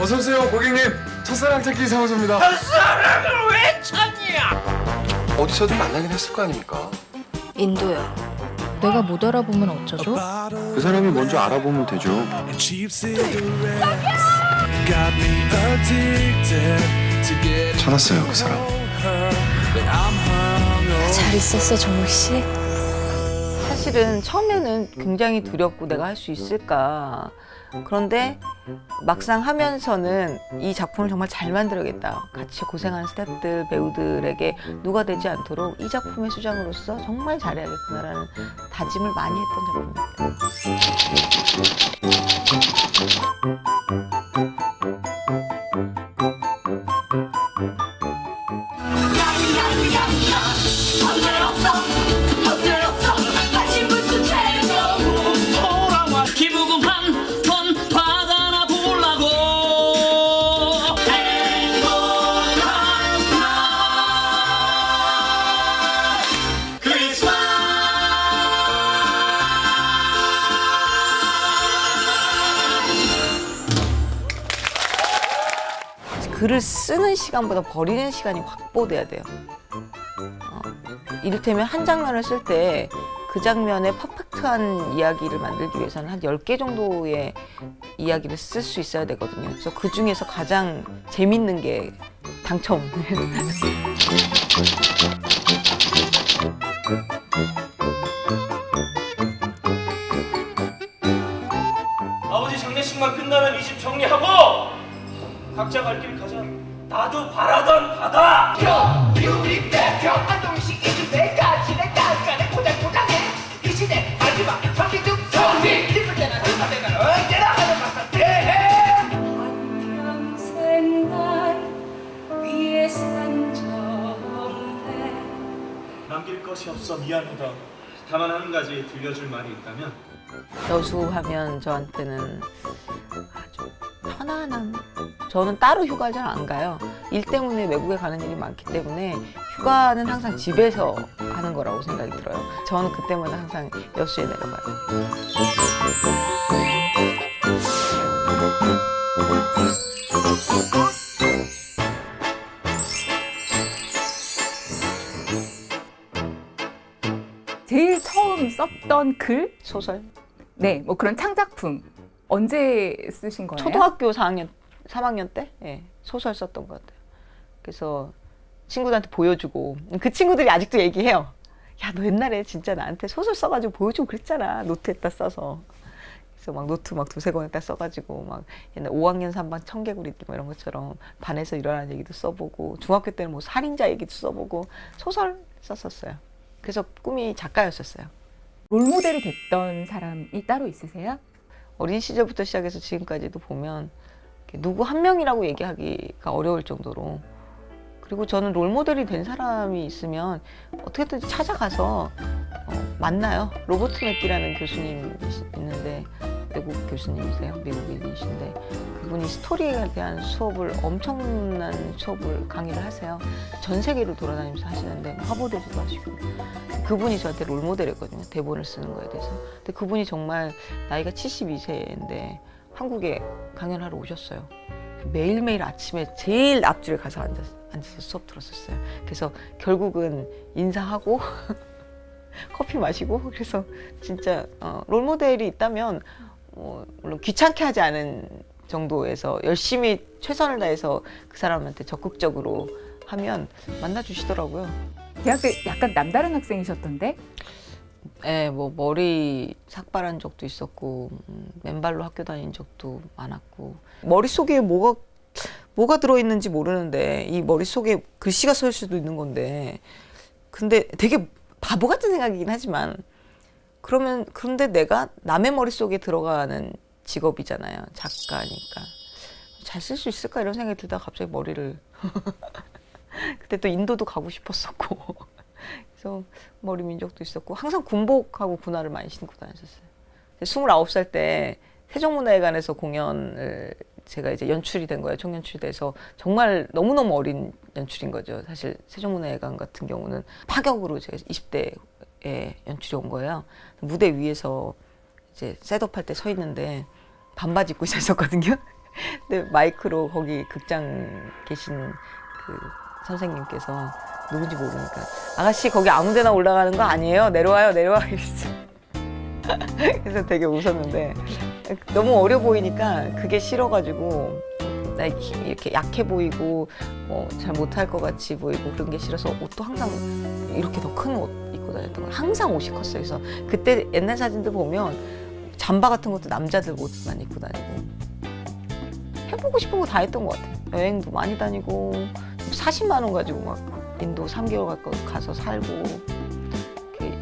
어서 오세요, 고객님. 첫사랑 찾기 사무소입니다. 첫사랑을 왜 찾냐? 어디서든 만나긴 했을 거 아닙니까? 인도요. 내가 못 알아보면 어쩌죠? 그 사람이 먼저 알아보면 되죠. 찾았어요, 그 사람. 잘 있었어, 정욱 씨? 사실은 처음에는 굉장히 두렵고 내가 할 수 있을까. 그런데 막상 하면서는 이 작품을 정말 잘 만들어야겠다. 같이 고생한 스태프들, 배우들에게 누가 되지 않도록 이 작품의 수장으로서 정말 잘해야겠구나라는 다짐을 많이 했던 작품입니다. 돌아와 기부금 한번 받아나 보려고 행복한 날 크리스마스 글을 쓰는 시간보다 버리는 시간이 확보돼야 돼요. 이를테면 한 장면을 쓸 때 그 장면의 퍼펙트한 이야기를 만들기 위해서는 한 10개 정도의 이야기를 쓸 수 있어야 되거든요. 그래서 그 중에서 가장 재밌는 게 당첨. 아버지 장례식만 끝나면 이 집 정리하고 각자 갈 길 가자. 나도 바라던 바다. 우리 대표 한동식 이집 내까지내 깐깐해 포장해 이 시대 마지막 정기중 정리 기쁠 때나 슬플 때나 언제나 하는 맛을 대해 한평생 날 위해 산 정대 남길 것이 없어 미안하다. 다만 한 가지 들려줄 말이 있다면 여수하면 저한테는 아주 편안함. 저는 따로 휴가를 잘 안 가요. 일 때문에 외국에 가는 일이 많기 때문에 휴가는 항상 집에서 하는 거라고 생각이 들어요. 저는 그 때문에 항상 여수에 내려가요. 제일 처음 썼던 글? 소설. 네, 뭐 그런 창작품 언제 쓰신 거예요? 초등학교 3학년 때 소설 썼던 것 같아요. 그래서 친구들한테 보여주고 그 친구들이 아직도 얘기해요. 야, 너 옛날에 진짜 나한테 소설 써가지고 보여주고 그랬잖아. 노트에다 써서. 그래서 막 노트 막 두세 권에다 써가지고 막 옛날 5학년 3반 청개구리들 뭐 이런 것처럼 반에서 일어나는 얘기도 써보고 중학교 때는 뭐 살인자 얘기도 써보고 소설 썼었어요. 그래서 꿈이 작가였었어요. 롤모델이 됐던 사람이 따로 있으세요? 어린 시절부터 시작해서 지금까지도 보면 누구 한 명이라고 얘기하기가 어려울 정도로, 그리고 저는 롤모델이 된 사람이 있으면 어떻게든지 찾아가서 만나요. 로버트 맥기라는 교수님 있는데, 외국 교수님이세요. 미국인이신데 그분이 스토리에 대한 수업을, 엄청난 수업을 강의를 하세요. 전 세계를 돌아다니면서 하시는데 하버드에서도 하시고. 그분이 저한테 롤모델이었거든요. 대본을 쓰는 거에 대해서. 근데 그분이 정말 나이가 72세인데 한국에 강연하러 오셨어요. 매일매일 아침에 제일 앞줄에 가서 앉아서 수업 들었었어요. 그래서 결국은 인사하고 커피 마시고, 그래서 진짜 롤모델이 있다면 물론 귀찮게 하지 않은 정도에서 열심히 최선을 다해서 그 사람한테 적극적으로 하면 만나주시더라고요. 대학 때 약간 남다른 학생이셨던데? 네, 뭐 머리 삭발한 적도 있었고 맨발로 학교 다닌 적도 많았고, 머릿속에 뭐가 들어있는지 모르는데 이 머릿속에 글씨가 서 있을 수도 있는 건데, 근데 되게 바보 같은 생각이긴 하지만 그런데 내가 남의 머릿속에 들어가는 직업이잖아요. 작가니까. 잘 쓸 수 있을까 이런 생각이 들다가 갑자기 머리를 그때 또 인도도 가고 싶었었고 그래서 머리 민 적도 있었고, 항상 군복하고 군화를 많이 신고 다녔었어요. 29살 때 세종문화회관에서 공연을 제가 이제 연출이 된 거예요. 총연출이 돼서 정말 너무너무 어린 연출인 거죠. 사실 세종문화회관 같은 경우는 파격으로 제가 20대에 연출이 온 거예요. 무대 위에서 이제 셋업할 때 서 있는데 반바지 입고 있었거든요. 근데 마이크로 거기 극장 계신 그 선생님께서 누군지 모르니까 아가씨 거기 아무데나 올라가는 거 아니에요? 내려와요, 내려와 이랬어. 그래서 되게 웃었는데 너무 어려 보이니까 그게 싫어가지고 나 이렇게 약해 보이고 잘 못할 것 같이 보이고 그런 게 싫어서 옷도 항상 이렇게 더 큰 옷 입고 다녔던 거예요. 항상 옷이 컸어요. 그래서 그때 옛날 사진들 보면 잠바 같은 것도 남자들 옷만 입고 다니고 해보고 싶은 거 다 했던 것 같아요. 여행도 많이 다니고 40만 원 가지고 막 인도 3개월 가서 살고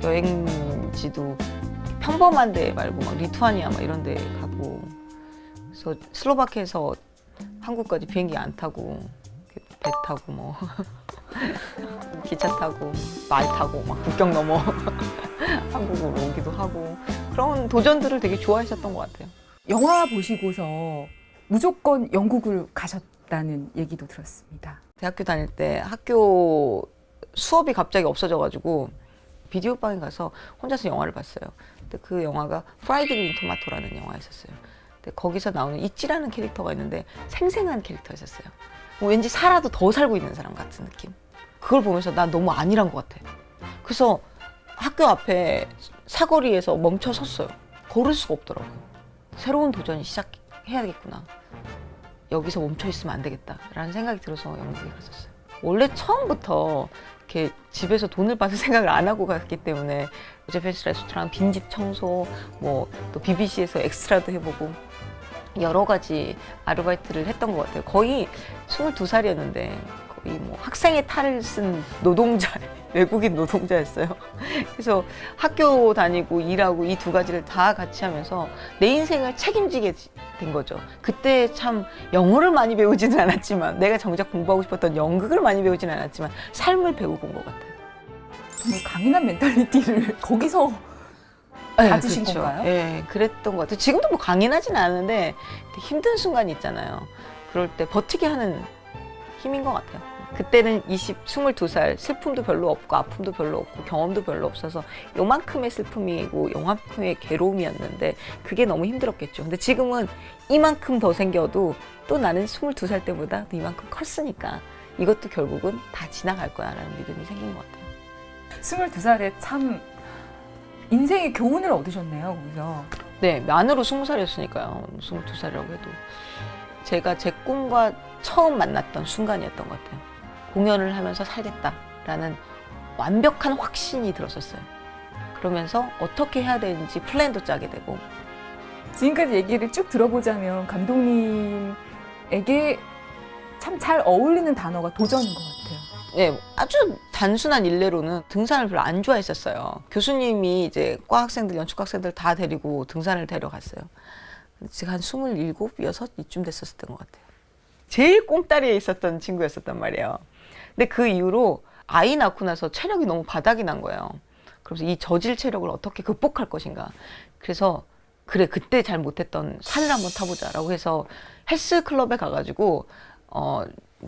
여행지도 평범한 데 말고 막 리투아니아 막 이런 데 가고 그래서 슬로바키아에서 한국까지 비행기 안 타고 배 타고 뭐 기차 타고 말 타고 막 국경 넘어 한국으로 오기도 하고 그런 도전들을 되게 좋아하셨던 것 같아요. 영화 보시고서 무조건 영국을 가셨다는 얘기도 들었습니다. 대학교 다닐 때 학교 수업이 갑자기 없어져가지고 비디오 방에 가서 혼자서 영화를 봤어요. 근데 그 영화가 프라이드 그린 토마토라는 영화였었어요. 근데 거기서 나오는 이찌라는 캐릭터가 있는데 생생한 캐릭터였었어요. 왠지 살아도 더 살고 있는 사람 같은 느낌. 그걸 보면서 난 너무 아니란 것 같아. 그래서 학교 앞에 사거리에서 멈춰 섰어요. 걸을 수가 없더라고요. 새로운 도전이 시작해야겠구나. 여기서 멈춰 있으면 안 되겠다라는 생각이 들어서 영국에 갔었어요. 원래 처음부터 이렇게 집에서 돈을 받을 생각을 안 하고 갔기 때문에 제페스 레스토랑 빈집 청소, 뭐 또 BBC에서 엑스트라도 해보고 여러 가지 아르바이트를 했던 것 같아요. 거의 22살이었는데 거의 뭐 학생의 탈을 쓴 노동자, 외국인 노동자였어요. 그래서 학교 다니고 일하고 이 두 가지를 다 같이 하면서 내 인생을 책임지게 된 거죠. 그때 참 영어를 많이 배우지는 않았지만 내가 정작 공부하고 싶었던 연극을 많이 배우지는 않았지만 삶을 배우고 온 것 같아요. 정말 강인한 멘탈리티를 거기서 가지신 그렇죠. 건가요? 네, 그랬던 것 같아요. 지금도 뭐 강인하진 않은데 힘든 순간이 있잖아요. 그럴 때 버티게 하는 힘인 것 같아요. 그때는 22살 슬픔도 별로 없고 아픔도 별로 없고 경험도 별로 없어서 요만큼의 슬픔이고 요만큼의 괴로움이었는데 그게 너무 힘들었겠죠. 근데 지금은 이만큼 더 생겨도 또 나는 22살 때보다 이만큼 컸으니까 이것도 결국은 다 지나갈 거야 라는 믿음이 생긴 것 같아요. 22살에 참 인생의 교훈을 얻으셨네요, 거기서. 네, 만으로 20살이었으니까요. 22살이라고 해도. 제가 제 꿈과 처음 만났던 순간이었던 것 같아요. 공연을 하면서 살겠다라는 완벽한 확신이 들었었어요. 그러면서 어떻게 해야 되는지 플랜도 짜게 되고. 지금까지 얘기를 쭉 들어보자면 감독님에게 참 잘 어울리는 단어가 도전인 것 같아요. 네, 아주 단순한 일례로는 등산을 별로 안 좋아했었어요. 교수님이 이제 과 학생들, 연축 학생들 다 데리고 등산을 데려갔어요. 제가 한 27, 6 이쯤 됐었던 것 같아요. 제일 꽁다리에 있었던 친구였었단 말이에요. 근데 그 이후로 아이 낳고 나서 체력이 너무 바닥이 난 거예요. 그래서 이 저질 체력을 어떻게 극복할 것인가. 그래서 그래, 그때 잘 못했던 산을 한번 타보자라고 해서 헬스클럽에 가가지고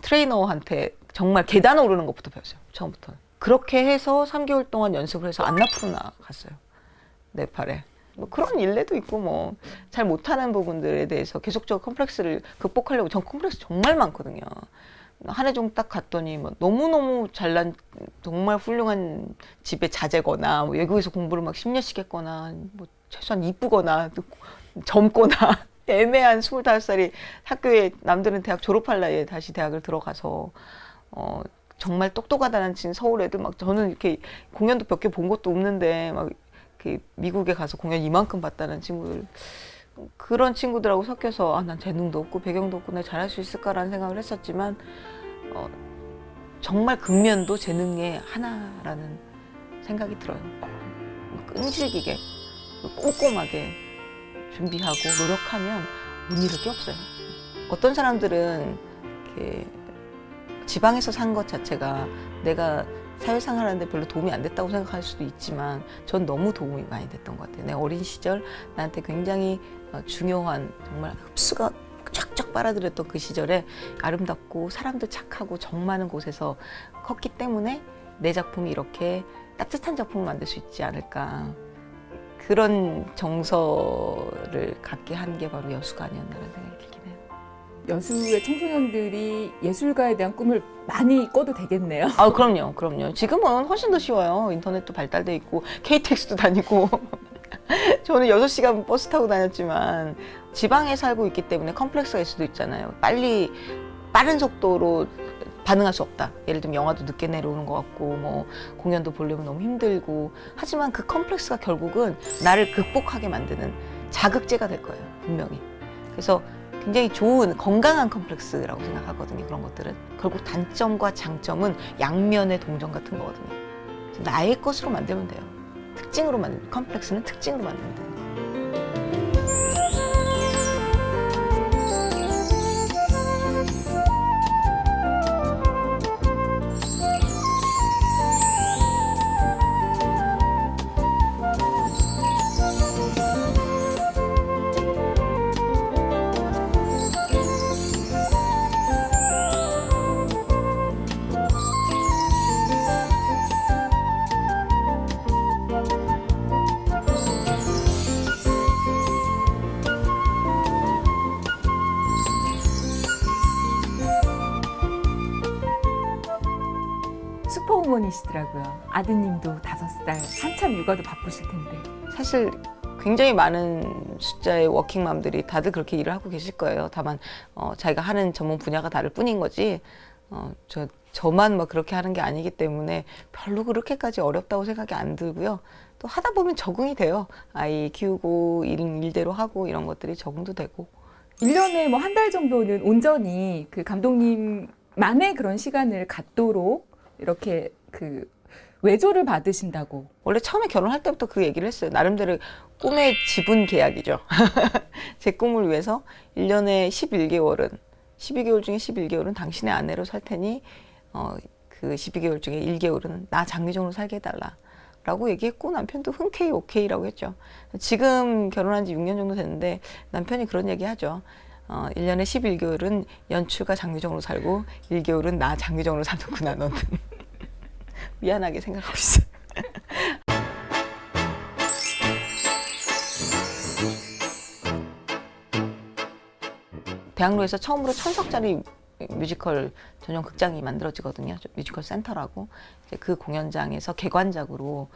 트레이너한테 정말 계단 오르는 것부터 배웠어요. 처음부터. 그렇게 해서 3개월 동안 연습을 해서 안나푸르나 갔어요. 네팔에. 뭐 그런 일례도 있고 뭐 잘 못하는 부분들에 대해서 계속적으로 컴플렉스를 극복하려고 전 컴플렉스 정말 많거든요. 한해종 딱 갔더니 뭐 너무너무 잘난 정말 훌륭한 집에 자제거나 뭐 외국에서 공부를 막 10년씩 했거나 뭐 최소한 이쁘거나 젊거나 애매한 25살이 학교에 남들은 대학 졸업할 나이에 다시 대학을 들어가서 정말 똑똑하다는 친 서울 애들 막 저는 이렇게 공연도 몇 개 본 것도 없는데 막 이렇게 미국에 가서 공연 이만큼 봤다는 친구들 그런 친구들하고 섞여서 아, 난 재능도 없고 배경도 없고 내가 잘할 수 있을까라는 생각을 했었지만 정말 극면도 재능의 하나라는 생각이 들어요. 끈질기게 꼼꼼하게 준비하고 노력하면 못 이룰 게 없어요. 어떤 사람들은 이렇게 지방에서 산 것 자체가 내가 사회생활 하는데 별로 도움이 안 됐다고 생각할 수도 있지만 전 너무 도움이 많이 됐던 것 같아요. 내 어린 시절 나한테 굉장히 중요한 정말 흡수가 쫙쫙 빨아들였던 그 시절에 아름답고 사람들 착하고 정 많은 곳에서 컸기 때문에 내 작품이 이렇게 따뜻한 작품을 만들 수 있지 않을까. 그런 정서를 갖게 한 게 바로 여수가 아니었나라는 생각이 들긴 해요. 여수의 청소년들이 예술가에 대한 꿈을 많이 꿔도 되겠네요. 아, 그럼요. 지금은 훨씬 더 쉬워요. 인터넷도 발달돼 있고 KTX도 다니고. 저는 6시간 버스 타고 다녔지만 지방에 살고 있기 때문에 컴플렉스가 있을 수도 있잖아요. 빠른 속도로 반응할 수 없다. 예를 들면 영화도 늦게 내려오는 것 같고 뭐 공연도 보려면 너무 힘들고. 하지만 그 컴플렉스가 결국은 나를 극복하게 만드는 자극제가 될 거예요. 분명히. 그래서 굉장히 좋은 건강한 컴플렉스라고 생각하거든요. 그런 것들은 결국 단점과 장점은 양면의 동전 같은 거거든요. 그래서 나의 것으로 만들면 돼요. 컴플렉스는 특징으로 만들면 돼요. 슈퍼우먼이시더라고요. 아드님도 5살, 한참 육아도 바쁘실 텐데. 사실 굉장히 많은 숫자의 워킹맘들이 다들 그렇게 일을 하고 계실 거예요. 다만 자기가 하는 전문 분야가 다를 뿐인 거지. 저만 막 그렇게 하는 게 아니기 때문에 별로 그렇게까지 어렵다고 생각이 안 들고요. 또 하다 보면 적응이 돼요. 아이 키우고 일대로 하고 이런 것들이 적응도 되고. 1년에 뭐 한 달 정도는 온전히 그 감독님만의 그런 시간을 갖도록 이렇게 그 외조를 받으신다고. 원래 처음에 결혼할 때부터 그 얘기를 했어요. 나름대로 꿈의 지분 계약이죠. 제 꿈을 위해서 1년에 11개월은 12개월 중에 11개월은 당신의 아내로 살 테니 그 12개월 중에 1개월은 나 장미정으로 살게 해달라 라고 얘기했고, 남편도 흔쾌히 오케이라고 했죠. 지금 결혼한 지 6년 정도 됐는데 남편이 그런 얘기 하죠. 1년에 11개월은 연출가 장미정으로 살고 1개월은 나 장미정으로 사는구나 너는. 미안하게 생각하고 있어요. 대학로에서 처음으로 1000석짜리 뮤지컬 전용 극장이 만들어지거든요. 뮤지컬 센터라고. 이제 그 공연장에서 개관작으로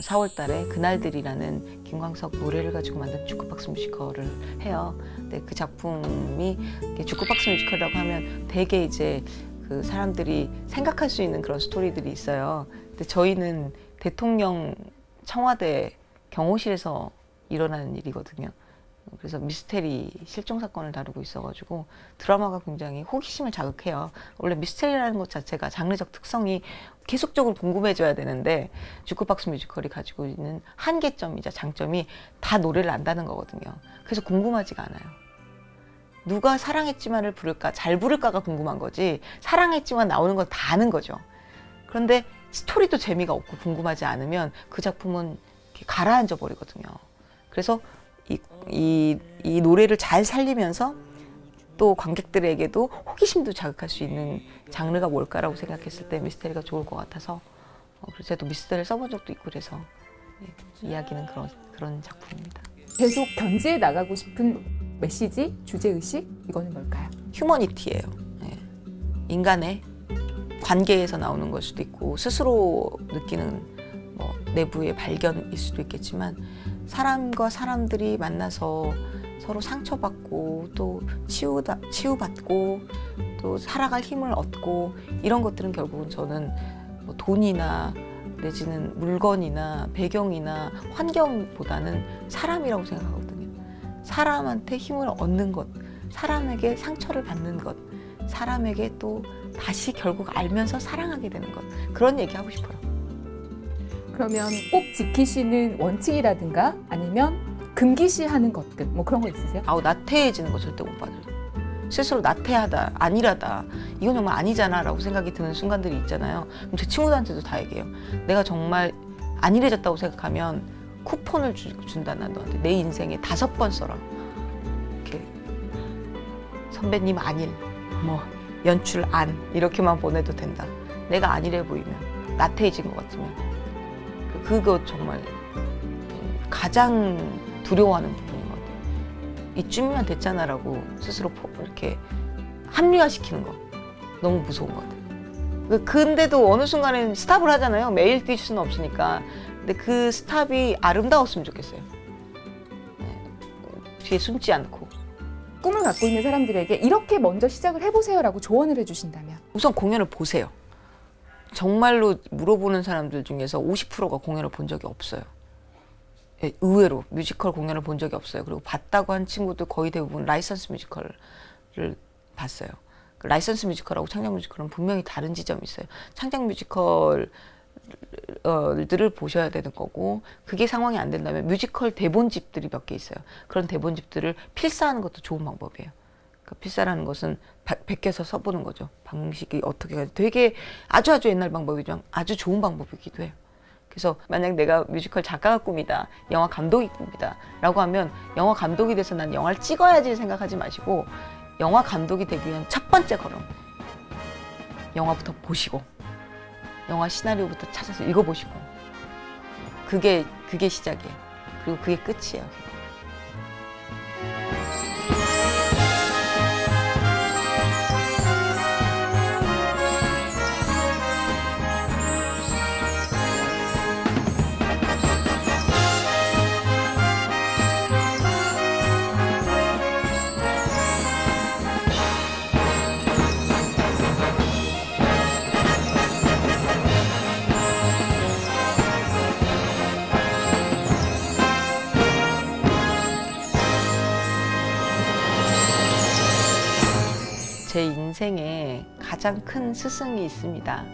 4월 달에 그날들이라는 김광석 노래를 가지고 만든 주크박스 뮤지컬을 해요. 근데 그 작품이 주크박스 뮤지컬이라고 하면 되게 이제 그 사람들이 생각할 수 있는 그런 스토리들이 있어요. 근데 저희는 대통령 청와대 경호실에서 일어나는 일이거든요. 그래서 미스테리 실종 사건을 다루고 있어가지고 드라마가 굉장히 호기심을 자극해요. 원래 미스테리라는 것 자체가 장르적 특성이 계속적으로 궁금해져야 되는데 주크박스 뮤지컬이 가지고 있는 한계점이자 장점이 다 노래를 안다는 거거든요. 그래서 궁금하지가 않아요. 누가 사랑했지만을 부를까, 잘 부를까가 궁금한 거지 사랑했지만 나오는 건 다 아는 거죠. 그런데 스토리도 재미가 없고 궁금하지 않으면 그 작품은 이렇게 가라앉아 버리거든요. 그래서 이 노래를 잘 살리면서 또 관객들에게도 호기심도 자극할 수 있는 장르가 뭘까라고 생각했을 때 미스테리가 좋을 것 같아서 그래서 저도 미스테리를 써본 적도 있고 그래서 이야기는 그런 작품입니다. 계속 견지해 나가고 싶은 메시지, 주제의식, 이거는 뭘까요? 휴머니티예요. 인간의 관계에서 나오는 걸 수도 있고 스스로 느끼는 뭐 내부의 발견일 수도 있겠지만 사람과 사람들이 만나서 서로 상처받고 또 치유받고 또 살아갈 힘을 얻고 이런 것들은 결국은 저는 뭐 돈이나 내지는 물건이나 배경이나 환경보다는 사람이라고 생각하거든요. 사람한테 힘을 얻는 것, 사람에게 상처를 받는 것, 사람에게 또 다시 결국 알면서 사랑하게 되는 것, 그런 얘기 하고 싶어요. 그러면 꼭 지키시는 원칙이라든가 아니면 금기시하는 것들 뭐 그런 거 있으세요? 나태해지는 거 절대 못 봐줘요. 스스로 나태하다, 안일하다, 이건 정말 아니잖아 라고 생각이 드는 순간들이 있잖아요. 그럼 제 친구들한테도 다 얘기해요. 내가 정말 안일해졌다고 생각하면 쿠폰을 준다. 나 너한테 내 인생에 5번 써라. 이렇게 선배님 안일, 뭐 연출 안 이렇게만 보내도 된다. 내가 안일해 보이면, 나태해진 것 같으면 그거 정말 가장 두려워하는 부분인 것 같아요. 이쯤이면 됐잖아라고 스스로 이렇게 합리화시키는 거 너무 무서운 것 같아요. 근데도 어느 순간엔 스탑을 하잖아요. 매일 뛸 수는 없으니까. 근데 그 스탑이 아름다웠으면 좋겠어요. 네. 뒤에 숨지 않고. 꿈을 갖고 있는 사람들에게 이렇게 먼저 시작을 해보세요라고 조언을 해주신다면? 우선 공연을 보세요. 정말로 물어보는 사람들 중에서 50%가 공연을 본 적이 없어요. 예, 의외로 뮤지컬 공연을 본 적이 없어요. 그리고 봤다고 한 친구들 거의 대부분 라이선스 뮤지컬을 봤어요. 그 라이선스 뮤지컬하고 창작 뮤지컬은 분명히 다른 지점이 있어요. 창작 뮤지컬들을 보셔야 되는 거고, 그게 상황이 안 된다면 뮤지컬 대본집들이 몇 개 있어요. 그런 대본집들을 필사하는 것도 좋은 방법이에요. 그러니까 필사라는 것은 베껴서 써보는 거죠. 방식이 어떻게 가지. 되게 아주 옛날 방법이지만 아주 좋은 방법이기도 해요. 그래서 만약 내가 뮤지컬 작가가 꿈이다, 영화 감독이 꿈이다 라고 하면 영화 감독이 돼서 난 영화를 찍어야지 생각하지 마시고, 영화 감독이 되기 위한 첫 번째 걸음, 영화부터 보시고 영화 시나리오부터 찾아서 읽어보시고, 그게 시작이에요. 그리고 그게 끝이에요. 제 인생에 가장 큰 스승이 있습니다.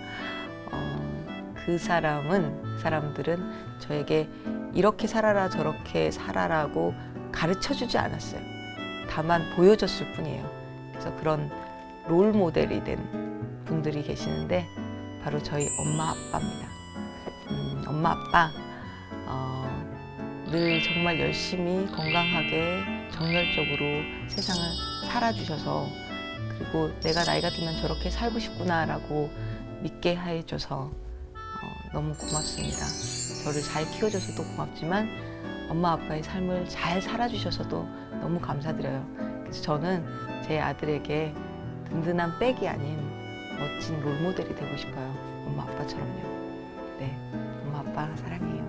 그 사람들은 저에게 이렇게 살아라 저렇게 살아라고 가르쳐주지 않았어요. 다만 보여줬을 뿐이에요. 그래서 그런 롤 모델이 된 분들이 계시는데 바로 저희 엄마 아빠입니다. 엄마 아빠 늘 정말 열심히 건강하게 정열적으로 세상을 살아주셔서, 그리고 내가 나이가 들면 저렇게 살고 싶구나라고 믿게 해줘서 너무 고맙습니다. 저를 잘 키워줘서도 고맙지만 엄마 아빠의 삶을 잘 살아주셔서도 너무 감사드려요. 그래서 저는 제 아들에게 든든한 백이 아닌 멋진 롤모델이 되고 싶어요. 엄마 아빠처럼요. 네, 엄마 아빠 사랑해요.